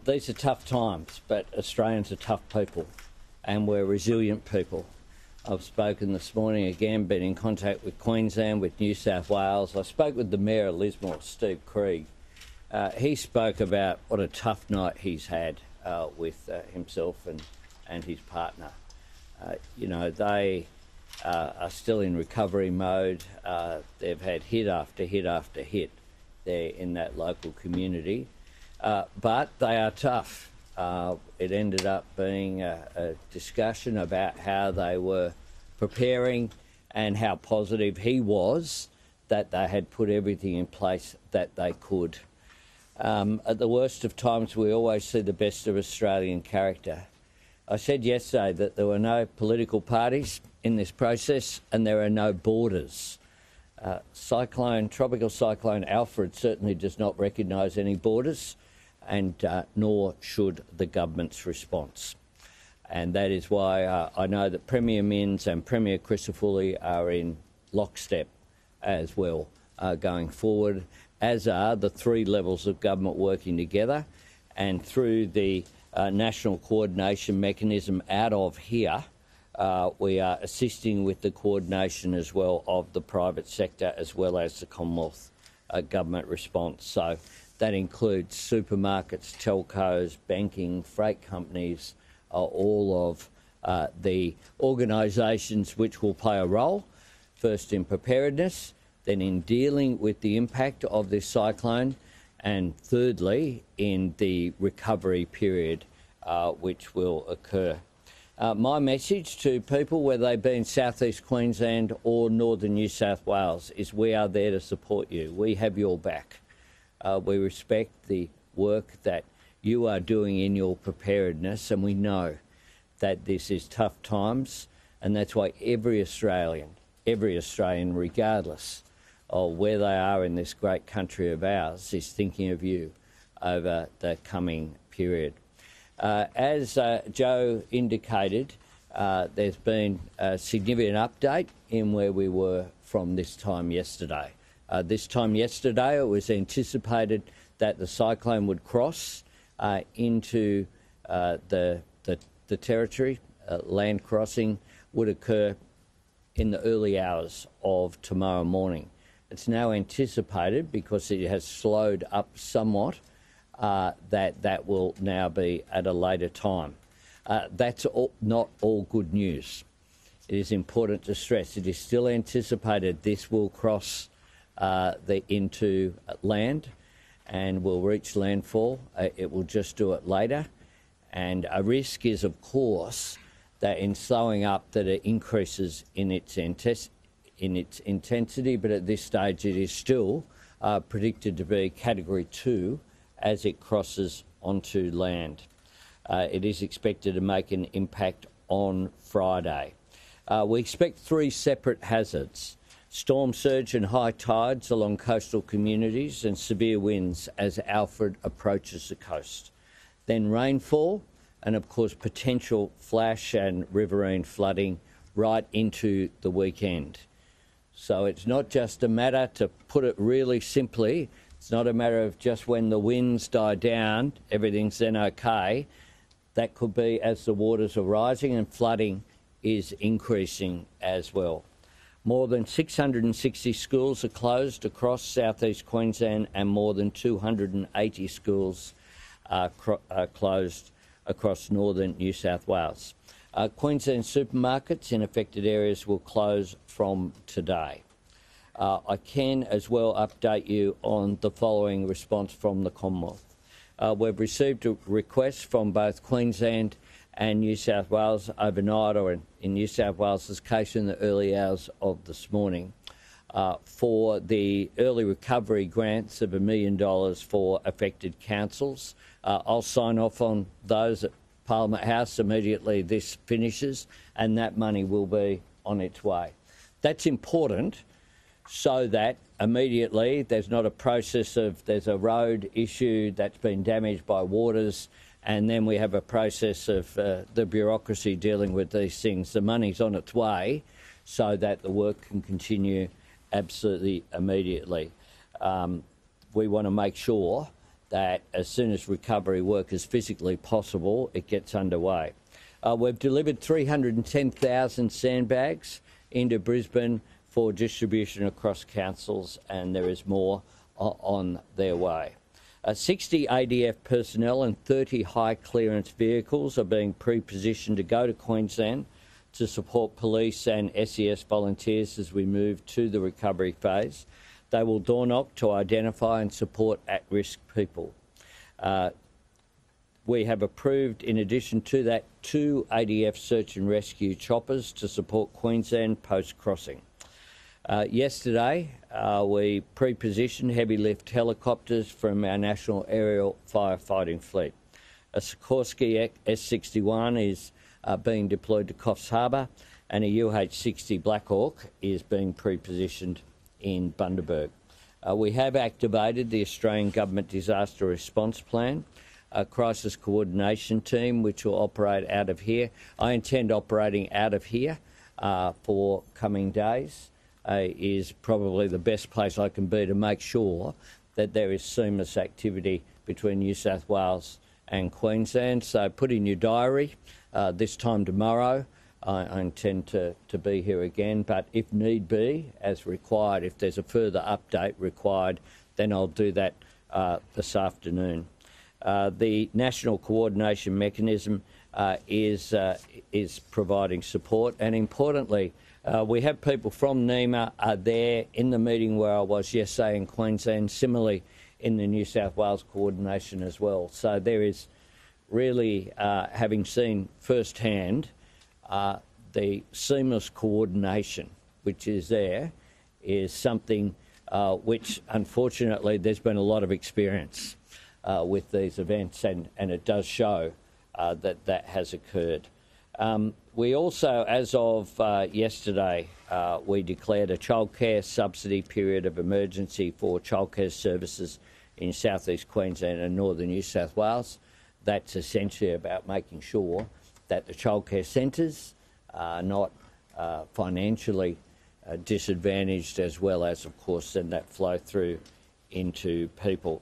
These are tough times, but Australians are tough people and we're resilient people. I've spoken this morning again, been in contact with Queensland, with New South Wales. I spoke with the Mayor of Lismore, Steve Krieg. He spoke about what a tough night he's had with himself and his partner. They are still in recovery mode. They've had hit after hit after hit there in that local community. But they are tough. It ended up being a discussion about how they were preparing and how positive he was that they had put everything in place that they could. At the worst of times, we always see the best of Australian character. I said yesterday that there were no political parties in this process and there are no borders. Tropical Cyclone Alfred certainly does not recognise any borders, and nor should the government's response. And that is why I know that Premier Minns and Premier Crisafulli are in lockstep as well going forward, as are the three levels of government working together, and through the national coordination mechanism out of here, we are assisting with the coordination as well of the private sector as well as the Commonwealth government response. So that includes supermarkets, telcos, banking, freight companies, all of the organisations which will play a role, first in preparedness, then in dealing with the impact of this cyclone, and thirdly in the recovery period which will occur. My message to people, whether they be in South East Queensland or Northern New South Wales, is we are there to support you. We have your back. We respect the work that you are doing in your preparedness, and we know that this is tough times, and that's why every Australian, regardless of where they are in this great country of ours, is thinking of you over the coming period. As Joe indicated, there's been a significant update in where we were from this time yesterday. This time yesterday, it was anticipated that the cyclone would cross into the territory. Land crossing would occur in the early hours of tomorrow morning. It's now anticipated, because it has slowed up somewhat, that will now be at a later time. That's not all good news. It is important to stress it is still anticipated this will cross into land and will reach landfall. It will just do it later. And a risk is, of course, that in slowing up that it increases in its intensity, but at this stage it is still predicted to be Category 2 as it crosses onto land. It is expected to make an impact on Friday. We expect three separate hazards: storm surge and high tides along coastal communities and severe winds as Alfred approaches the coast. Then rainfall and, of course, potential flash and riverine flooding right into the weekend. So it's not just a matter, to put it really simply, it's not a matter of just when the winds die down, everything's then okay. That could be as the waters are rising and flooding is increasing as well. More than 660 schools are closed across South East Queensland, and more than 280 schools are closed across northern New South Wales. Queensland supermarkets in affected areas will close from today. I can as well update you on the following response from the Commonwealth. We've received a request from both Queensland and New South Wales overnight, or in New South Wales' case in the early hours of this morning, for the early recovery grants of $1 million for affected councils. I'll sign off on those at Parliament House immediately this finishes, and that money will be on its way. That's important, so that immediately there's not a process of there's a road issue that's been damaged by waters, and then we have a process of the bureaucracy dealing with these things. The money's on its way so that the work can continue absolutely immediately. We want to make sure that as soon as recovery work is physically possible, it gets underway. We've delivered 310,000 sandbags into Brisbane for distribution across councils, and there is more on their way. 60 ADF personnel and 30 high-clearance vehicles are being pre-positioned to go to Queensland to support police and SES volunteers as we move to the recovery phase. They will door knock to identify and support at-risk people. We have approved, in addition to that, 2 ADF search and rescue choppers to support Queensland post-crossing. Yesterday, we pre-positioned heavy lift helicopters from our National Aerial Firefighting Fleet. A Sikorsky S-61 is being deployed to Coffs Harbour, and a UH-60 Black Hawk is being pre-positioned in Bundaberg. We have activated the Australian Government Disaster Response Plan, a crisis coordination team which will operate out of here. I intend operating out of here for coming days. Is probably the best place I can be to make sure that there is seamless activity between New South Wales and Queensland. So put in your diary, this time tomorrow, I intend to be here again, but if need be, as required, if there's a further update required, then I'll do that this afternoon. The National Coordination Mechanism is providing support, and importantly, we have people from NEMA there in the meeting where I was yesterday in Queensland, similarly in the New South Wales coordination as well. So there is really, having seen firsthand the seamless coordination which is there, is something which unfortunately there's been a lot of experience with these events, and it does show that has occurred. We also, as of yesterday, we declared a childcare subsidy period of emergency for childcare services in South East Queensland and Northern New South Wales. That's essentially about making sure that the childcare centres are not financially disadvantaged, as well as, of course, then that flow through into people.